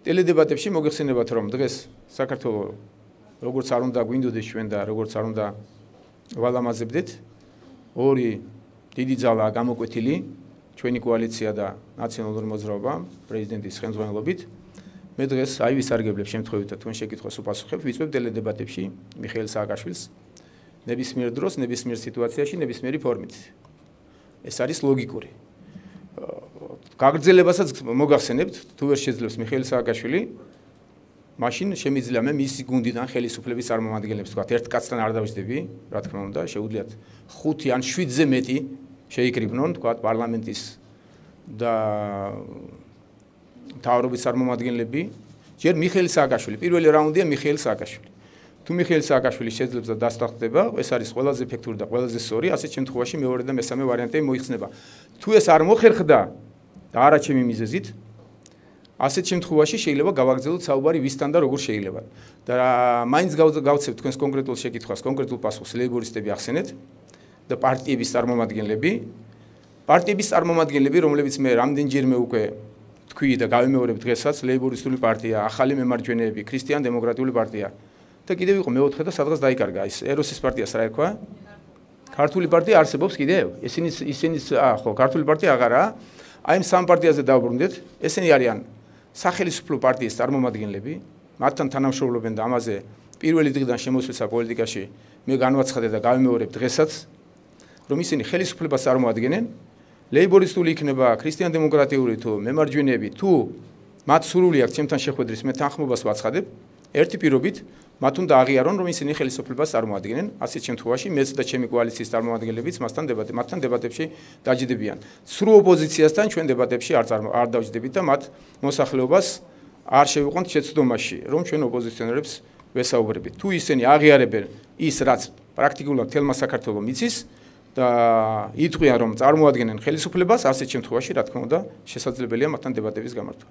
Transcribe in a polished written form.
ტელედებატებში მოგეხსენებათ, რომ დღეს საქართველოს როგორც არ უნდა გვინდოდეს ჩვენ და როგორც არ უნდა ვალამაზებდეთ, ორი დიდი ძალაა გამოკვეთილი, ჩვენი კოალიცია და ნაციონალური მოძრაობა პრეზიდენტის ხელმძღვანელობით. მე დღეს აი ვისარგებლებ შემთხვევით და თქვენ შეკითხვას უპასუხებ, ვიწვევ ტელედებატებში მიხეილ სააკაშვილს ნებისმიერ დროს, ნებისმიერ სიტუაციაში, ნებისმიერი ფორმით. ეს არის ლოგიკური. გაგრძელებასაც მოგახსენებთ, თუ ვერ შეძლებს მიხეილ სააკაშვილი, მაშინ შემიძლია მე მისი გუნდიდან ხელისუფლების წარმომადგენლებს თქვა, ერთ კაცთან არ დავიждები, რა თქმა უნდა, შეუძლიათ 5 ან 7-ზე მეტი შეიკრიბნონ, თქვა, პარლამენტის და მთავრობის წარმომადგენლები, ჯერ მიხეილ სააკაშვილი, პირველი რაუნდია მიხეილ სააკაშვილი. თუ მიხეილ სააკაშვილი შეძლებს და დასტახდება, ეს არის ყველაზე ეფექტური და ყველაზე სწორი, ასეთ შემთხვევაში მეორე და მესამე ვარიანტები მოიხსნება. თუ ეს არ მოხერხდა და არა ჩემი მიზეზით, ასეთ შემთხვევაში შეიძლება გავაგრძელოთ საუბარი ვისთან და როგორ შეიძლება. და მაინც გავცევთ თქვენს კონკრეტულ შეკითხვას, კონკრეტულ პასუხს ლეიბორისტები ახსენეთ და პარტიების წარმომადგენლები, რომლებიც მე რამდენჯერმე უკვე თქვი და გავიმეორებ დღესაც, ლეიბორისტული პარტია, ახალი მემარჯვენეები, ქრისტიან-დემოკრატიული პარტია. და კიდევ იყო მეოთხე და სადღაც დაიკარგა ის ეროსის პარტიას რა ერქვა? ქართული პარტია არსებობს კიდევ? ისინიც ხო, ქართული პარტია აღარაა. აი ამ სამ პარტიაზე დავბრუნდეთ, ესენი არიან სახელმწიფო პარტიის წარმომადგენლები, მათთან თანამშრომლობენ და ამაზე პირველი დღიდან შემოსვლისა პოლიტიკაში მე განვაცხადე და გავიმეორებ დღესაც, რომ ისინი ხელისუფლებას წარმოადგენენ, ლეიბორისტული იქნება, ქრისტიან-დემოკრატიული თუ მემარჯვენეები, თუ მათ სურვილი აქვს ჩემთან შეხვედრის, მე თანხმობას ვაცხადებ, ერთი პირობით მათ უნდა აღიარონ, რომ ისინი ხელისუფლებას წარმოადგენენ, ასეთ შემთხვევაში მეც და ჩემი კოალიციის წარმომადგენლებიც მათთან დებატებში დაჯდებიან. სრულ ოპოზიციასთან ჩვენ დებატებში არ დავჯდებით და მათ მოსახლეობას არ შევიყვანთ შეცდომაში, რომ ჩვენ ოპოზიციონერებს ვესაუბრებით. თუ ისინი აღიარებენ ის, რაც პრაქტიკულად თელმა საქართველოს მიცის და იტყვიან, რომ წარმოადგენენ ხელისუფლებას, ასეთ შემთხვევაში, რა თქმა უნდა, შესაძლებელია მათთან დებატების გამართვა.